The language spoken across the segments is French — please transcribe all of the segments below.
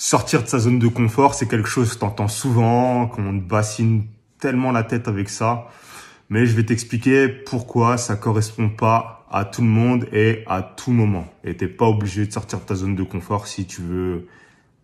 Sortir de sa zone de confort, c'est quelque chose que t'entends souvent, qu'on te bassine tellement la tête avec ça. Mais je vais t'expliquer pourquoi ça correspond pas à tout le monde et à tout moment. Et t'es pas obligé de sortir de ta zone de confort si tu veux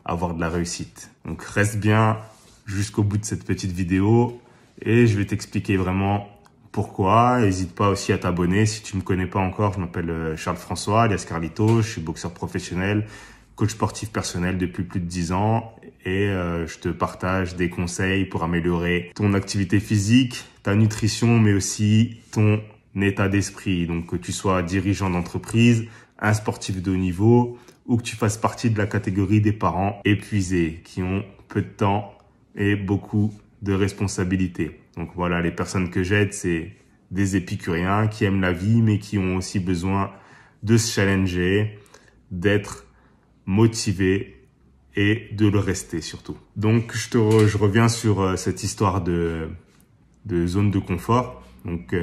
avoir de la réussite. Donc reste bien jusqu'au bout de cette petite vidéo et je vais t'expliquer vraiment pourquoi. N'hésite pas aussi à t'abonner. Si tu me connais pas encore, je m'appelle Charles François, alias Carlito. Je suis boxeur professionnel, coach sportif personnel depuis plus de 10 ans et je te partage des conseils pour améliorer ton activité physique, ta nutrition, mais aussi ton état d'esprit. Donc que tu sois dirigeant d'entreprise, un sportif de haut niveau ou que tu fasses partie de la catégorie des parents épuisés qui ont peu de temps et beaucoup de responsabilités. Donc voilà, les personnes que j'aide, c'est des épicuriens qui aiment la vie mais qui ont aussi besoin de se challenger, d'être motivés et de le rester surtout. Donc je reviens sur cette histoire de zone de confort. Donc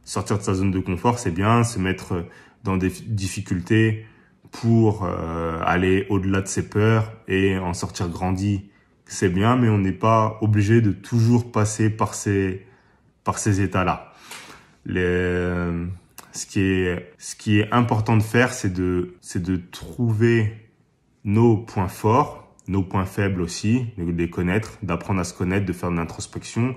sortir de sa zone de confort, c'est bien, se mettre dans des difficultés pour aller au-delà de ses peurs et en sortir grandi, c'est bien, mais on n'est pas obligé de toujours passer par ces états-là. Ce qui est important de faire, c'est de trouver nos points forts, nos points faibles aussi, de les connaître, d'apprendre à se connaître, de faire de l'introspection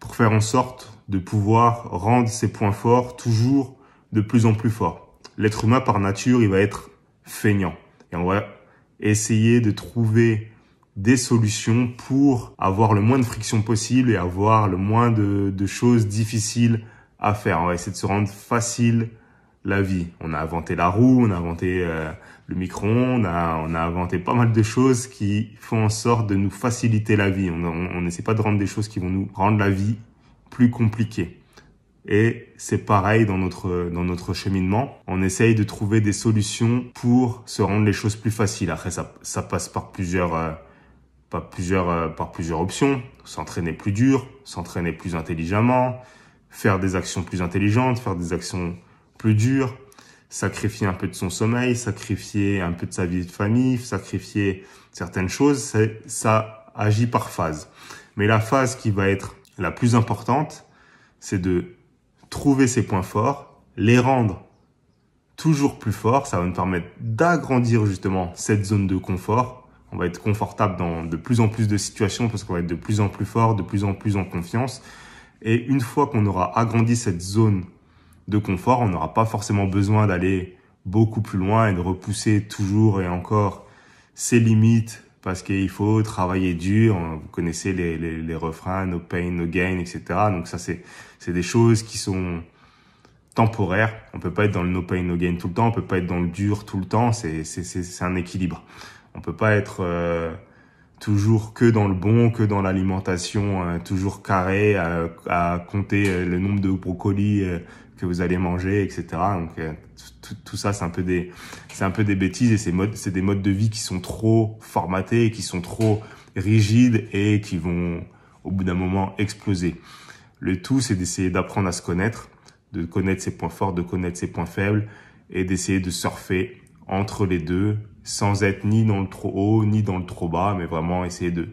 pour faire en sorte de pouvoir rendre ces points forts toujours de plus en plus forts. L'être humain, par nature, il va être feignant. Et on va essayer de trouver des solutions pour avoir le moins de friction possible et avoir le moins de choses difficiles à faire. On va essayer de se rendre facile la vie. On a inventé la roue, on a inventé le micro-ondes, on a inventé pas mal de choses qui font en sorte de nous faciliter la vie. On n'essaie pas de rendre des choses qui vont nous rendre la vie plus compliquée. Et c'est pareil dans notre cheminement. On essaye de trouver des solutions pour se rendre les choses plus faciles. Après, ça passe par plusieurs options. S'entraîner plus dur, s'entraîner plus intelligemment, faire des actions plus intelligentes, faire des actions plus dures, sacrifier un peu de son sommeil, sacrifier un peu de sa vie de famille, sacrifier certaines choses. Ça agit par phase. Mais la phase qui va être la plus importante, c'est de trouver ses points forts, les rendre toujours plus forts. Ça va nous permettre d'agrandir justement cette zone de confort. On va être confortable dans de plus en plus de situations parce qu'on va être de plus en plus fort, de plus en plus en confiance. Et une fois qu'on aura agrandi cette zone de confort, on n'aura pas forcément besoin d'aller beaucoup plus loin et de repousser toujours et encore ses limites parce qu'il faut travailler dur. Vous connaissez les refrains, no pain, no gain, etc. Donc ça, c'est des choses qui sont temporaires. On peut pas être dans le no pain, no gain tout le temps. On peut pas être dans le dur tout le temps. C'est un équilibre. On peut pas être toujours que dans le bon, que dans l'alimentation, toujours carré, à compter le nombre de brocolis que vous allez manger, etc. Donc tout ça, c'est un peu des bêtises et c'est des modes de vie qui sont trop formatés, et qui sont trop rigides et qui vont au bout d'un moment exploser. Le tout, c'est d'essayer d'apprendre à se connaître, de connaître ses points forts, de connaître ses points faibles et d'essayer de surfer entre les deux sans être ni dans le trop haut ni dans le trop bas, mais vraiment essayer de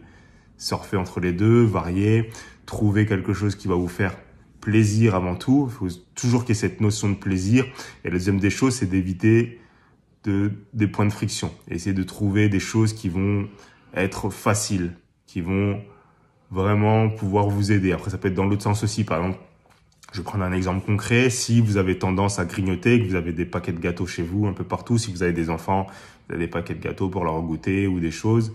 surfer entre les deux, varier, trouver quelque chose qui va vous faire plaisir avant tout. Il faut toujours qu'il y ait cette notion de plaisir. Et la deuxième des choses, c'est d'éviter des points de friction. Essayer de trouver des choses qui vont être faciles, qui vont vraiment pouvoir vous aider. Après, ça peut être dans l'autre sens aussi. Par exemple, je vais prendre un exemple concret. Si vous avez tendance à grignoter, que vous avez des paquets de gâteaux chez vous un peu partout, si vous avez des enfants, vous avez des paquets de gâteaux pour leur goûter ou des choses,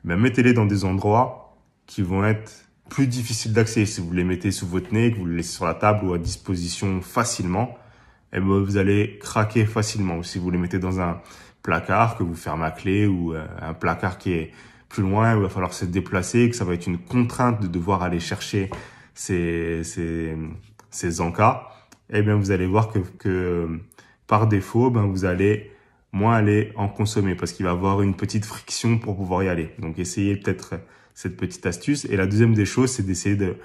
ben mettez-les dans des endroits qui vont être plus difficiles d'accès. Si vous les mettez sous votre nez, que vous les laissez sur la table ou à disposition facilement, eh ben vous allez craquer facilement. Ou si vous les mettez dans un placard que vous fermez à clé ou un placard qui est plus loin, où il va falloir se déplacer, que ça va être une contrainte de devoir aller chercher ces encas, eh bien vous allez voir que par défaut, ben vous allez moins aller en consommer parce qu'il va y avoir une petite friction pour pouvoir y aller. Donc essayez peut-être cette petite astuce. Et la deuxième des choses, c'est d'essayer de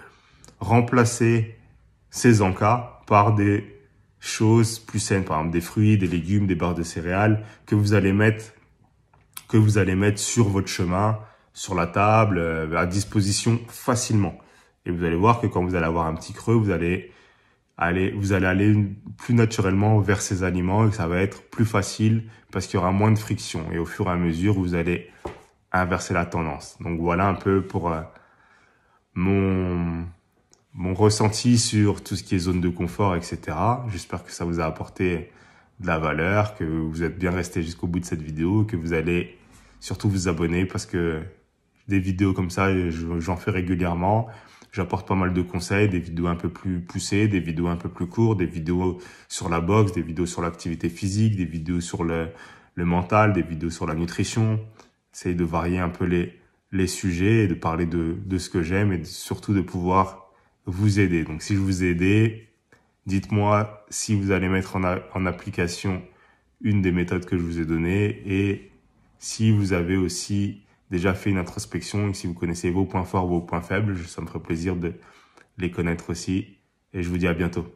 remplacer ces encas par des choses plus saines, par exemple des fruits, des légumes, des barres de céréales que vous allez mettre que vous allez mettre sur votre chemin, sur la table, à disposition facilement. Et vous allez voir que quand vous allez avoir un petit creux, vous allez aller plus naturellement vers ces aliments et que ça va être plus facile parce qu'il y aura moins de friction. Et au fur et à mesure, vous allez inverser la tendance. Donc voilà un peu pour mon ressenti sur tout ce qui est zone de confort, etc. J'espère que ça vous a apporté de la valeur, que vous êtes bien resté jusqu'au bout de cette vidéo, que vous allez surtout vous abonner parce que des vidéos comme ça, j'en fais régulièrement. J'apporte pas mal de conseils, des vidéos un peu plus poussées, des vidéos un peu plus courtes, des vidéos sur la boxe, des vidéos sur l'activité physique, des vidéos sur le mental, des vidéos sur la nutrition. J'essaye de varier un peu les sujets et de parler de ce que j'aime et surtout de pouvoir vous aider. Donc si je vous ai aidé, dites-moi si vous allez mettre en application une des méthodes que je vous ai données et si vous avez aussi déjà fait une introspection et si vous connaissez vos points forts, vos points faibles, ça me ferait plaisir de les connaître aussi. Et je vous dis à bientôt.